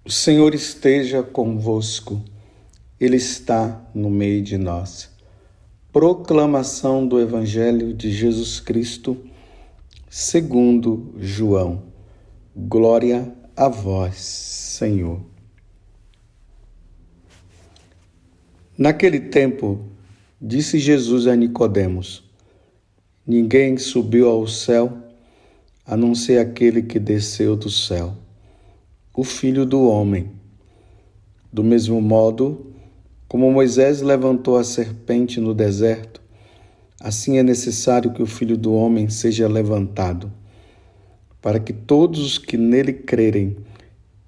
O Senhor esteja convosco, Ele está no meio de nós. Proclamação do Evangelho de Jesus Cristo, segundo João. Glória a vós, Senhor. Naquele tempo, disse Jesus a Nicodemos: ninguém subiu ao céu, a não ser aquele que desceu do céu, o Filho do Homem. Do mesmo modo, como Moisés levantou a serpente no deserto, assim é necessário que o Filho do Homem seja levantado, para que todos os que nele crerem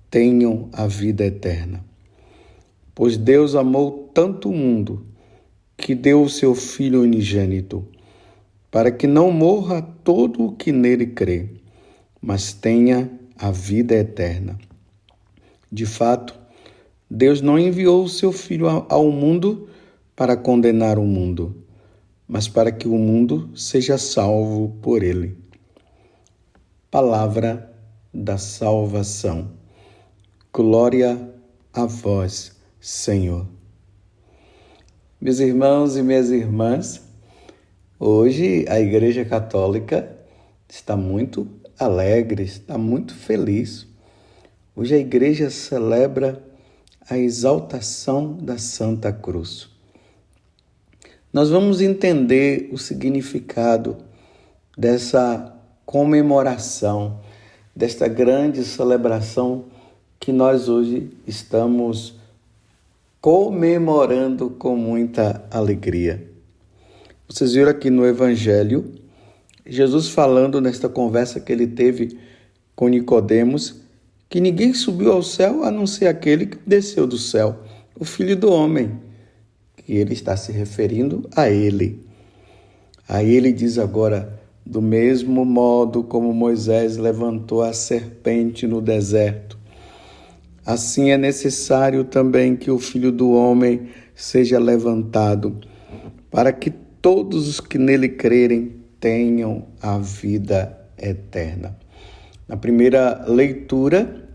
tenham a vida eterna. Pois Deus amou tanto o mundo, que deu o seu Filho unigênito, para que não morra todo o que nele crê, mas tenha a vida eterna. De fato, Deus não enviou o seu Filho ao mundo para condenar o mundo, mas para que o mundo seja salvo por ele. Palavra da salvação. Glória a vós, Senhor. Meus irmãos e minhas irmãs, hoje a Igreja Católica está muito alegre, está muito feliz. Hoje a Igreja celebra a exaltação da Santa Cruz. Nós vamos entender o significado dessa comemoração, desta grande celebração que nós hoje estamos comemorando com muita alegria. Vocês viram aqui no Evangelho, Jesus falando nesta conversa que ele teve com Nicodemos, que ninguém subiu ao céu a não ser aquele que desceu do céu, o Filho do Homem, que ele está se referindo a ele. Aí ele diz agora: do mesmo modo como Moisés levantou a serpente no deserto, assim é necessário também que o Filho do Homem seja levantado, para que todos os que nele crerem tenham a vida eterna. Na primeira leitura,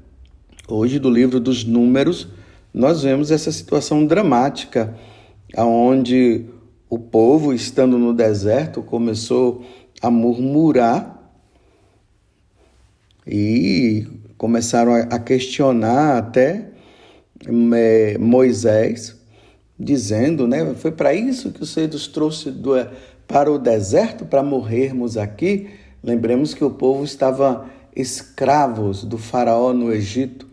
hoje, do livro dos Números, nós vemos essa situação dramática, onde o povo, estando no deserto, começou a murmurar e começaram a questionar até Moisés, dizendo, foi para isso que o Senhor nos trouxe para o deserto, para morrermos aqui? Lembremos que o povo estava escravos do faraó no Egito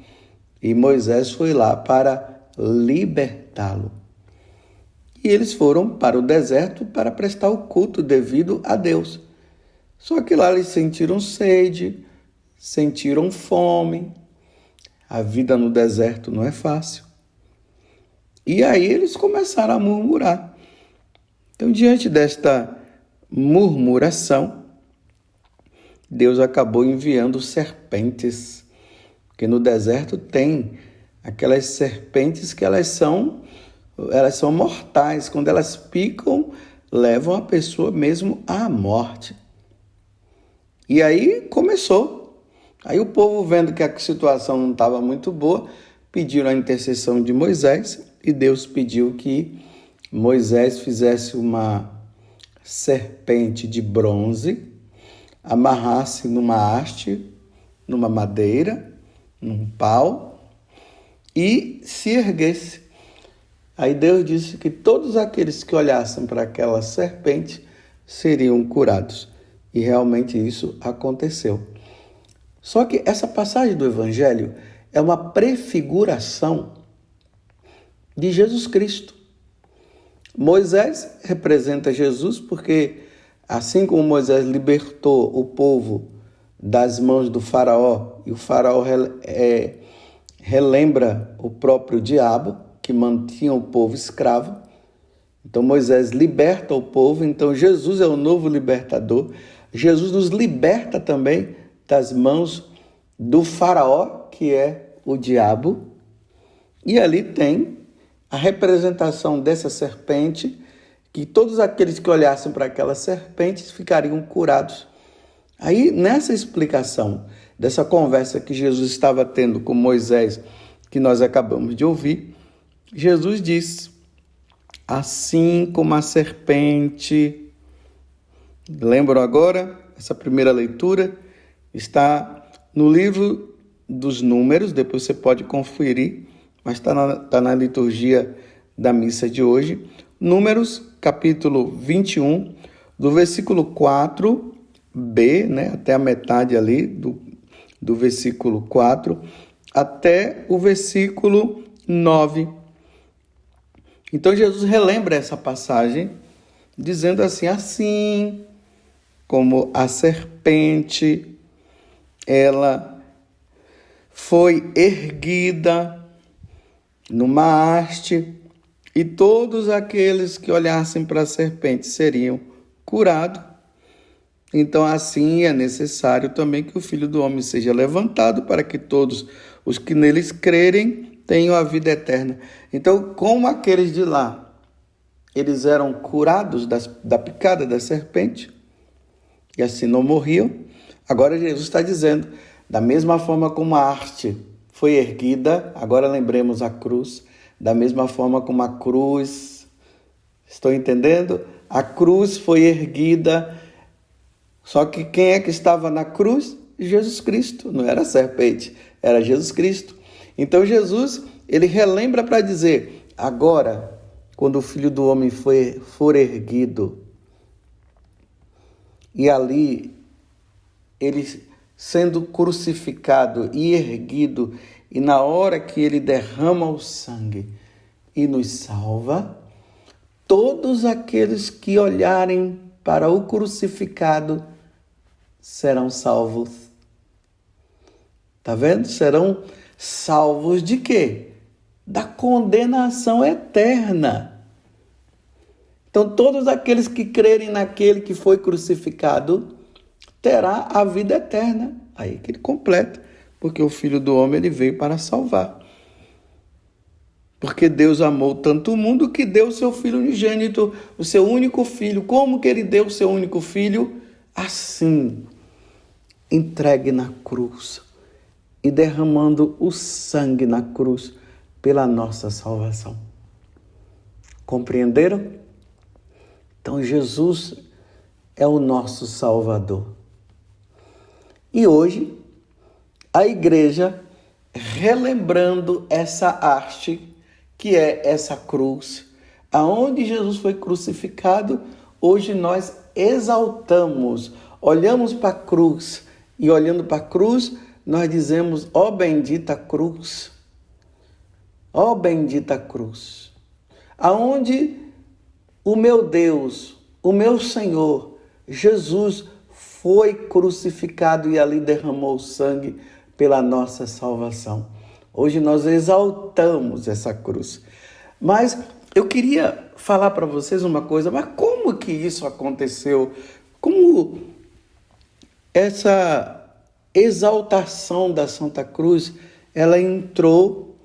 e Moisés foi lá para libertá-lo. E eles foram para o deserto para prestar o culto devido a Deus. Só que lá eles sentiram sede, sentiram fome. A vida no deserto não é fácil. E aí eles começaram a murmurar. Então, diante desta murmuração, Deus acabou enviando serpentes, porque no deserto tem aquelas serpentes que elas são mortais. Quando elas picam, levam a pessoa mesmo à morte. E aí começou. Aí o povo, vendo que a situação não estava muito boa, pediram a intercessão de Moisés, e Deus pediu que Moisés fizesse uma serpente de bronze, amarrasse numa haste, numa madeira, num pau, e se erguesse. Aí Deus disse que todos aqueles que olhassem para aquela serpente seriam curados. E realmente isso aconteceu. Só que essa passagem do Evangelho é uma prefiguração de Jesus Cristo. Moisés representa Jesus porque, assim como Moisés libertou o povo das mãos do faraó, e o faraó relembra o próprio diabo, que mantinha o povo escravo, então Moisés liberta o povo, então Jesus é o novo libertador. Jesus nos liberta também das mãos do faraó, que é o diabo, e ali tem a representação dessa serpente, que todos aqueles que olhassem para aquelas serpentes ficariam curados. Aí, nessa explicação dessa conversa que Jesus estava tendo com Moisés, que nós acabamos de ouvir, Jesus diz: assim como a serpente. Lembram agora? Essa primeira leitura está no livro dos Números, depois você pode conferir, mas está na liturgia da missa de hoje. Números, capítulo 21, do versículo 4b, até a metade ali do versículo 4, até o versículo 9. Então Jesus relembra essa passagem, dizendo assim como a serpente, ela foi erguida numa haste, e todos aqueles que olhassem para a serpente seriam curados. Então, assim é necessário também que o Filho do Homem seja levantado, para que todos os que neles crerem tenham a vida eterna. Então, como aqueles de lá, eles eram curados da picada da serpente, e assim não morriam, agora Jesus está dizendo, da mesma forma como a haste foi erguida, agora lembremos a cruz, da mesma forma como a cruz, estou entendendo? A cruz foi erguida, só que quem é que estava na cruz? Jesus Cristo, não era a serpente, era Jesus Cristo. Então Jesus, ele relembra para dizer, agora, quando o Filho do Homem for erguido, e ali, ele sendo crucificado e erguido, e na hora que ele derrama o sangue e nos salva, todos aqueles que olharem para o crucificado serão salvos. Está vendo? Serão salvos de quê? Da condenação eterna. Então, todos aqueles que crerem naquele que foi crucificado terá a vida eterna. Aí que ele completa, porque o Filho do Homem ele veio para salvar. Porque Deus amou tanto o mundo que deu o seu Filho unigênito, o seu único Filho. Como que ele deu o seu único Filho? Assim, entregue na cruz e derramando o sangue na cruz pela nossa salvação. Compreenderam? Então, Jesus é o nosso Salvador. E hoje, a igreja, relembrando essa haste, que é essa cruz, aonde Jesus foi crucificado, hoje nós exaltamos, olhamos para a cruz, e olhando para a cruz, nós dizemos, ó bendita cruz, ó bendita cruz, aonde o meu Deus, o meu Senhor, Jesus, foi crucificado e ali derramou sangue pela nossa salvação. Hoje nós exaltamos essa cruz. Mas eu queria falar para vocês uma coisa, mas como que isso aconteceu? Como essa exaltação da Santa Cruz, ela entrou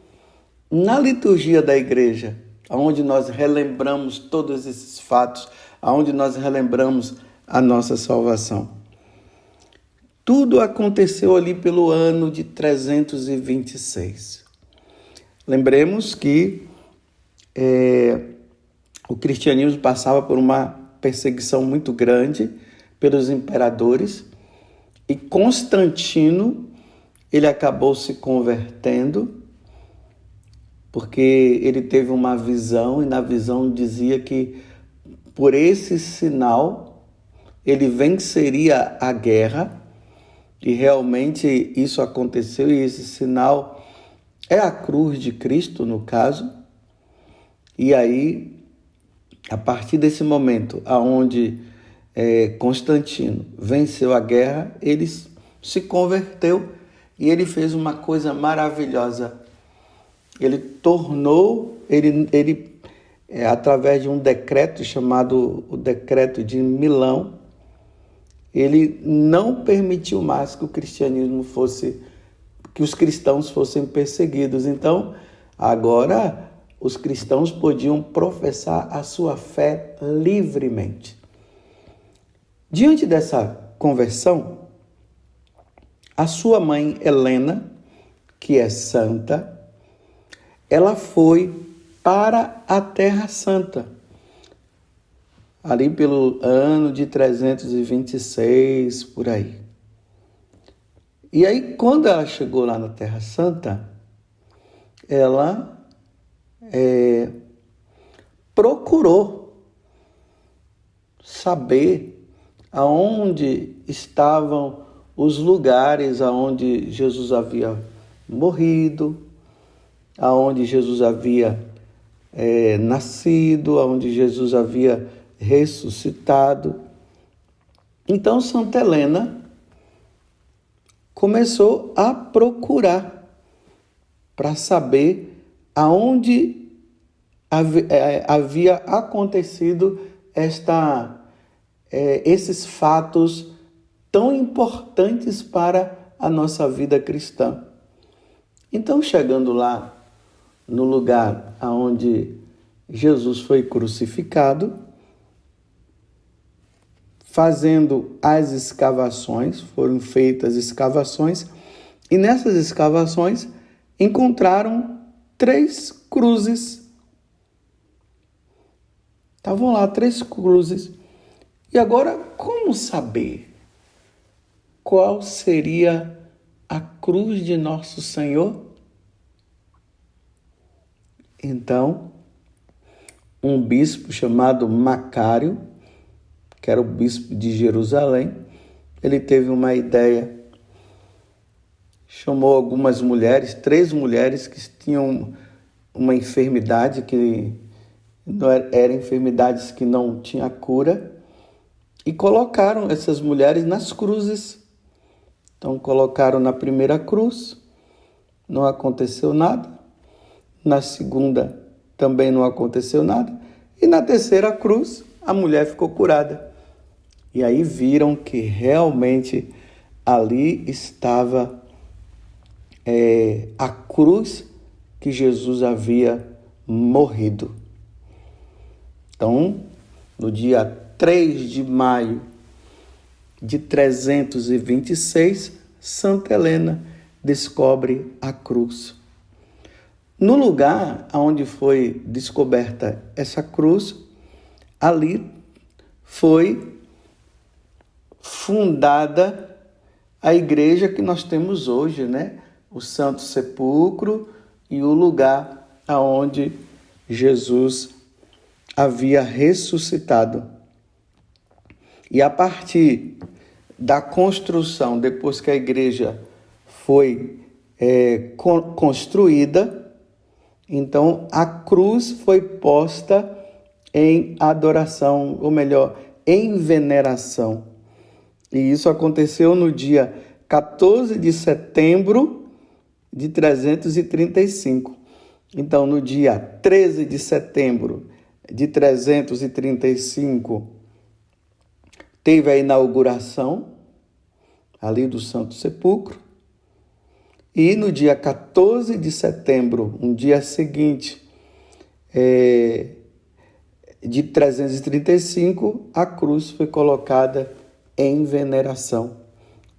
na liturgia da igreja, onde nós relembramos todos esses fatos, onde nós relembramos a nossa salvação. Tudo aconteceu ali pelo ano de 326. Lembremos que o cristianismo passava por uma perseguição muito grande pelos imperadores e Constantino, ele acabou se convertendo porque ele teve uma visão e na visão dizia que por esse sinal ele venceria a guerra. E realmente isso aconteceu, e esse sinal é a cruz de Cristo, no caso. E aí, a partir desse momento, onde Constantino venceu a guerra, ele se converteu e ele fez uma coisa maravilhosa. Ele tornou, através de um decreto chamado o Decreto de Milão, ele não permitiu mais que o cristianismo que os cristãos fossem perseguidos. Então, agora os cristãos podiam professar a sua fé livremente. Diante dessa conversão, a sua mãe Helena, que é santa, ela foi para a Terra Santa, ali pelo ano de 326, por aí. E aí, quando ela chegou lá na Terra Santa, ela procurou saber aonde estavam os lugares aonde Jesus havia morrido, aonde Jesus havia nascido, aonde Jesus havia ressuscitado. Então, Santa Helena começou a procurar para saber aonde havia acontecido esses fatos tão importantes para a nossa vida cristã. Então, chegando lá no lugar onde Jesus foi crucificado, fazendo as escavações, foram feitas escavações, e nessas escavações encontraram 3 cruzes. Estavam lá 3 cruzes. E agora, como saber qual seria a cruz de nosso Senhor? Então, um bispo chamado Macário, que era o bispo de Jerusalém, ele teve uma ideia. Chamou algumas mulheres, 3 mulheres que tinham uma enfermidade, que não eram enfermidades que não tinha cura, e colocaram essas mulheres nas cruzes. Então, colocaram na primeira cruz, não aconteceu nada. Na segunda, também não aconteceu nada. E na terceira cruz, a mulher ficou curada. E aí viram que realmente ali estava a cruz que Jesus havia morrido. Então, no dia 3 de maio de 326, Santa Helena descobre a cruz. No lugar onde foi descoberta essa cruz, ali foi fundada a igreja que nós temos hoje, né? O Santo Sepulcro e o lugar aonde Jesus havia ressuscitado. E a partir da construção, depois que a igreja foi construída, então a cruz foi posta em adoração, ou melhor, em veneração. E isso aconteceu no dia 14 de setembro de 335. Então, no dia 13 de setembro de 335, teve a inauguração ali do Santo Sepulcro. E no dia 14 de setembro, um dia seguinte, de 335, a cruz foi colocada em veneração.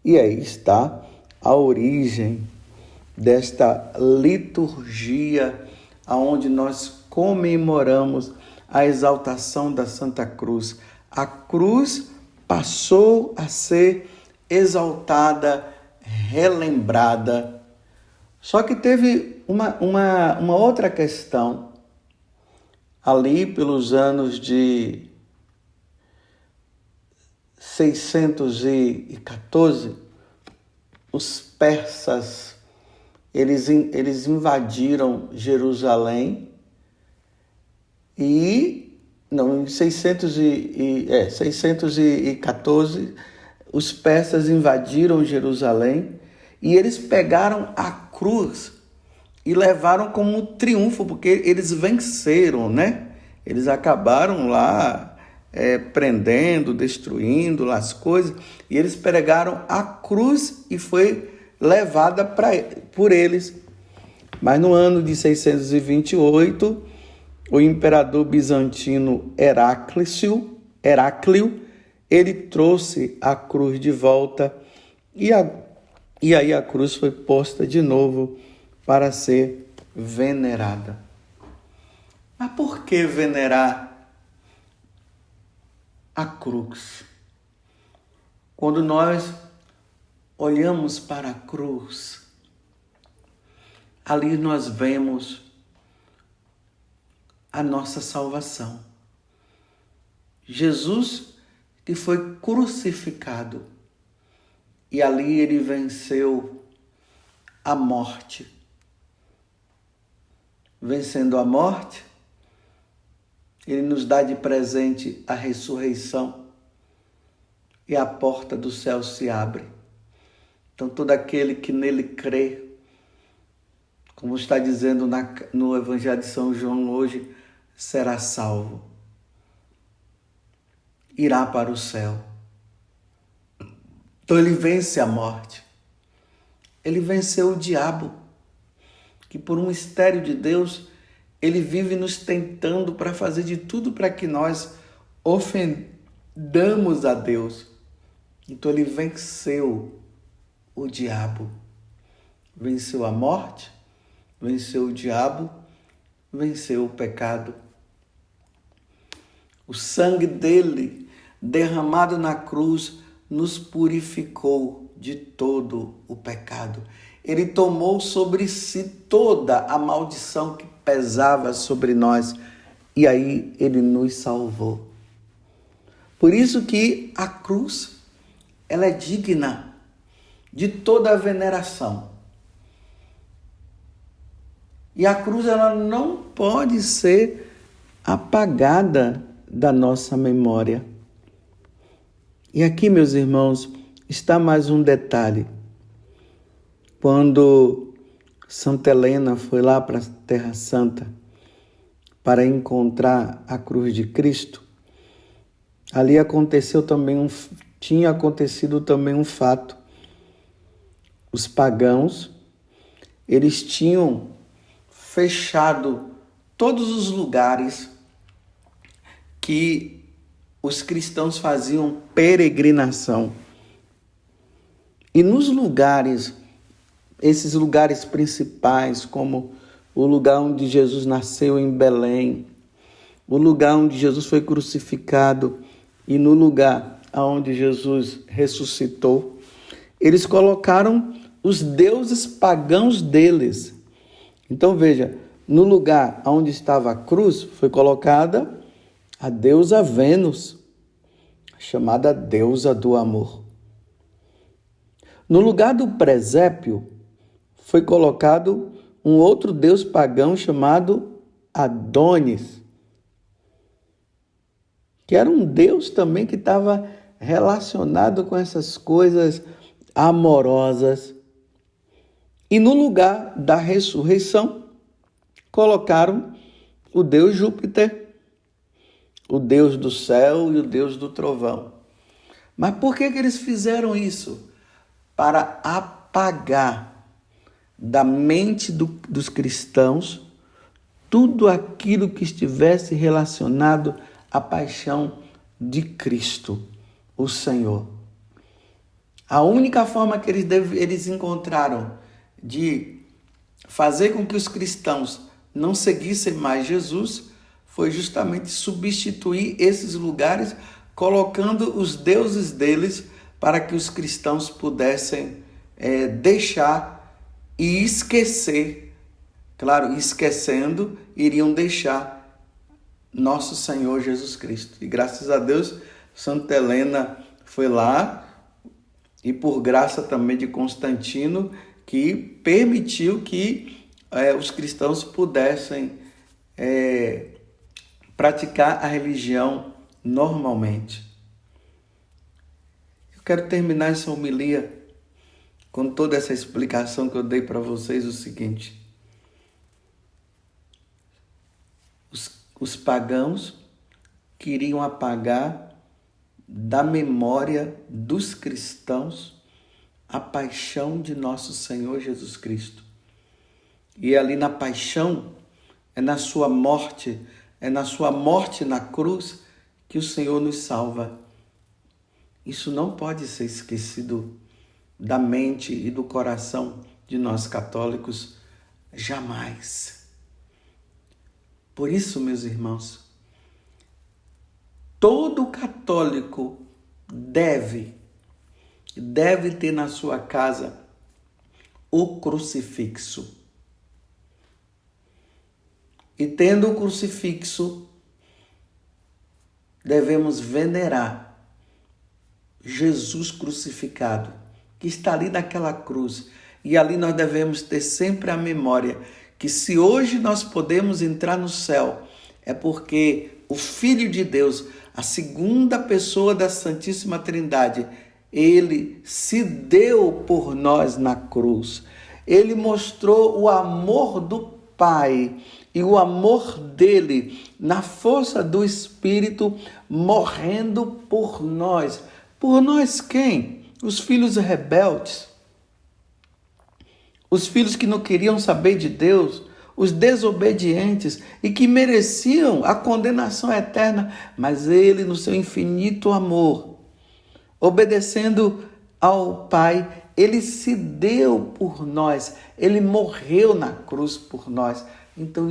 E aí está a origem desta liturgia, onde nós comemoramos a exaltação da Santa Cruz. A cruz passou a ser exaltada, relembrada. Só que teve uma outra questão. Ali pelos anos de 614, os persas, eles invadiram Jerusalém e, não, em 614, os persas invadiram Jerusalém e eles pegaram a cruz e levaram como triunfo, porque eles venceram, né? Eles acabaram lá prendendo, destruindo lá as coisas, e eles pregaram a cruz e foi levada por eles. Mas no ano de 628, o imperador bizantino Heráclio, ele trouxe a cruz de volta, e aí a cruz foi posta de novo para ser venerada. Mas por que venerar a cruz? Quando nós olhamos para a cruz, ali nós vemos a nossa salvação. Jesus que foi crucificado e ali ele venceu a morte. Vencendo a morte, ele nos dá de presente a ressurreição e a porta do céu se abre. Então todo aquele que nele crê, como está dizendo no Evangelho de São João hoje, será salvo. Irá para o céu. Então ele vence a morte. Ele venceu o diabo, que por um mistério de Deus, ele vive nos tentando para fazer de tudo para que nós ofendamos a Deus. Então ele venceu o diabo. Venceu a morte, venceu o diabo, venceu o pecado. O sangue dele, derramado na cruz, nos purificou de todo o pecado. Ele tomou sobre si toda a maldição que pesava sobre nós e aí ele nos salvou. Por isso que a cruz, ela é digna de toda a veneração. E a cruz, ela não pode ser apagada da nossa memória. E aqui, meus irmãos, está mais um detalhe. Quando Santa Helena foi lá para a Terra Santa para encontrar a cruz de Cristo, ali tinha acontecido também um fato. Os pagãos, eles tinham fechado todos os lugares que os cristãos faziam peregrinação. E nos lugares, esses lugares principais, como o lugar onde Jesus nasceu em Belém, o lugar onde Jesus foi crucificado e no lugar onde Jesus ressuscitou, eles colocaram os deuses pagãos deles. Então veja, no lugar onde estava a cruz foi colocada a deusa Vênus, chamada deusa do amor. No lugar do presépio foi colocado um outro deus pagão chamado Adônis, que era um deus também que estava relacionado com essas coisas amorosas. E no lugar da ressurreição colocaram o deus Júpiter, o Deus do céu e o Deus do trovão. Mas por que eles fizeram isso? Para apagar da mente dos cristãos tudo aquilo que estivesse relacionado à paixão de Cristo, o Senhor. A única forma que eles encontraram de fazer com que os cristãos não seguissem mais Jesus foi justamente substituir esses lugares, colocando os deuses deles para que os cristãos pudessem deixar e esquecer. Claro, esquecendo, iriam deixar nosso Senhor Jesus Cristo. E graças a Deus, Santa Helena foi lá e por graça também de Constantino, que permitiu que os cristãos pudessem praticar a religião normalmente. Eu quero terminar essa homilia com toda essa explicação que eu dei para vocês, o seguinte: os pagãos queriam apagar da memória dos cristãos a paixão de nosso Senhor Jesus Cristo. E ali na paixão, é na sua morte na cruz que o Senhor nos salva. Isso não pode ser esquecido da mente e do coração de nós católicos Jamais. Por isso, meus irmãos, todo católico deve ter na sua casa o crucifixo. E tendo o crucifixo, devemos venerar Jesus crucificado, que está ali naquela cruz. E ali nós devemos ter sempre a memória que se hoje nós podemos entrar no céu, é porque o Filho de Deus, a segunda pessoa da Santíssima Trindade, ele se deu por nós na cruz. Ele mostrou o amor do Pai e o amor dele na força do Espírito, morrendo por nós. Por nós quem? Os filhos rebeldes. Os filhos que não queriam saber de Deus, os desobedientes e que mereciam a condenação eterna, mas ele, no seu infinito amor, obedecendo ao Pai, ele se deu por nós, ele morreu na cruz por nós. Então,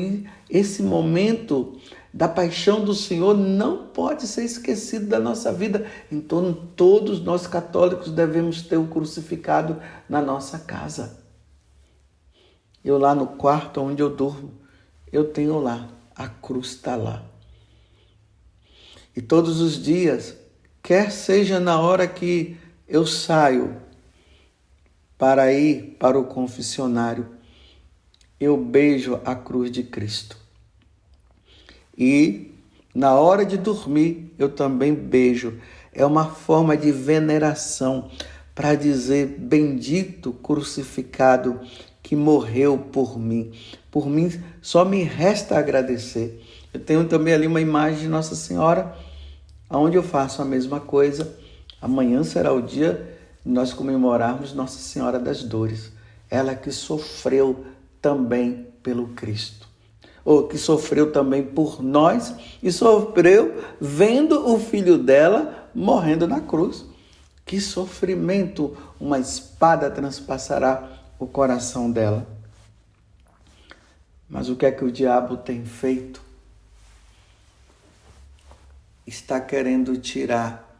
esse momento da paixão do Senhor não pode ser esquecido da nossa vida. Então, todos nós católicos devemos ter o crucificado na nossa casa. Eu lá no quarto onde eu durmo, eu tenho lá, a cruz está lá. E todos os dias, quer seja na hora que eu saio para ir para o confessionário, eu beijo a cruz de Cristo. E na hora de dormir, eu também beijo. É uma forma de veneração para dizer: bendito crucificado que morreu por mim. Por mim só me resta agradecer. Eu tenho também ali uma imagem de Nossa Senhora, onde eu faço a mesma coisa. Amanhã será o dia de nós comemorarmos Nossa Senhora das Dores. Ela que sofreu também pelo Cristo. Ou que sofreu também por nós e sofreu vendo o filho dela morrendo na cruz. Que sofrimento! Uma espada transpassará o coração dela. Mas o que é que o diabo tem feito? Está querendo tirar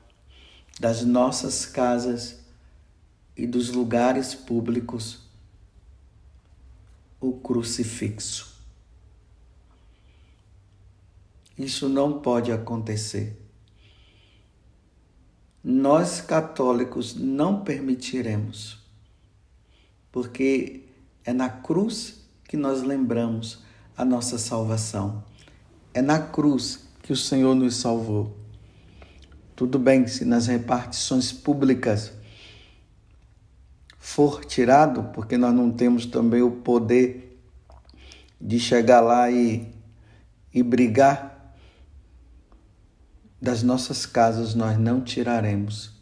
das nossas casas e dos lugares públicos o crucifixo. Isso não pode acontecer. Nós católicos não permitiremos, porque é na cruz que nós lembramos a nossa salvação. É na cruz que o Senhor nos salvou. Tudo bem se nas repartições públicas for tirado, porque nós não temos também o poder de chegar lá e brigar. Das nossas casas nós não tiraremos.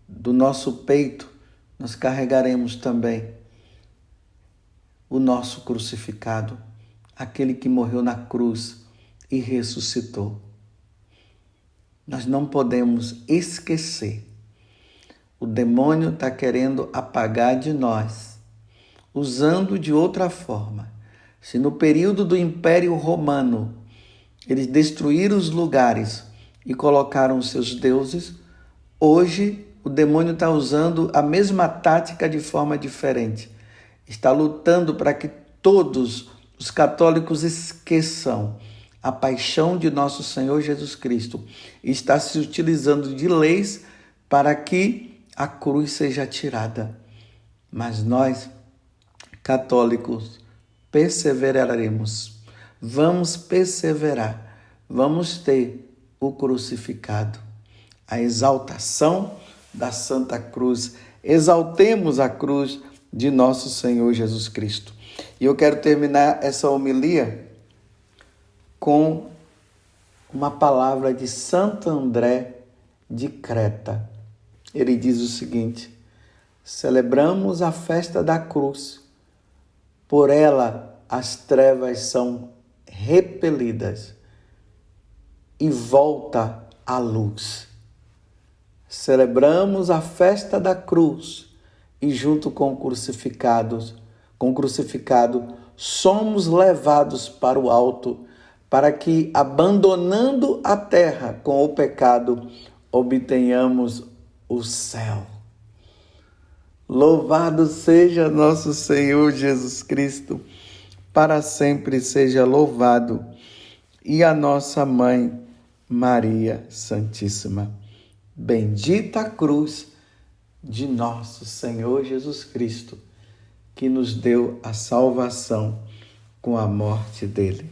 Do nosso peito nós carregaremos também o nosso crucificado, aquele que morreu na cruz e ressuscitou. Nós não podemos esquecer. O demônio está querendo apagar de nós, usando de outra forma. Se no período do Império Romano eles destruíram os lugares e colocaram os seus deuses, hoje o demônio está usando a mesma tática de forma diferente. Está lutando para que todos os católicos esqueçam a paixão de nosso Senhor Jesus Cristo. E está se utilizando de leis para que a cruz seja tirada. Mas nós, católicos, perseveraremos. Vamos perseverar. Vamos ter o crucificado, a exaltação da Santa Cruz. Exaltemos a cruz de nosso Senhor Jesus Cristo. E eu quero terminar essa homilia com uma palavra de Santo André de Creta. Ele diz o seguinte: celebramos a festa da cruz, por ela as trevas são repelidas e volta a luz. Celebramos a festa da cruz e junto com crucificados com o crucificado, somos levados para o alto, para que, abandonando a terra com o pecado, obtenhamos o céu. Louvado seja nosso Senhor Jesus Cristo, para sempre seja louvado, e a nossa Mãe, Maria Santíssima. Bendita a cruz de nosso Senhor Jesus Cristo, que nos deu a salvação com a morte dele.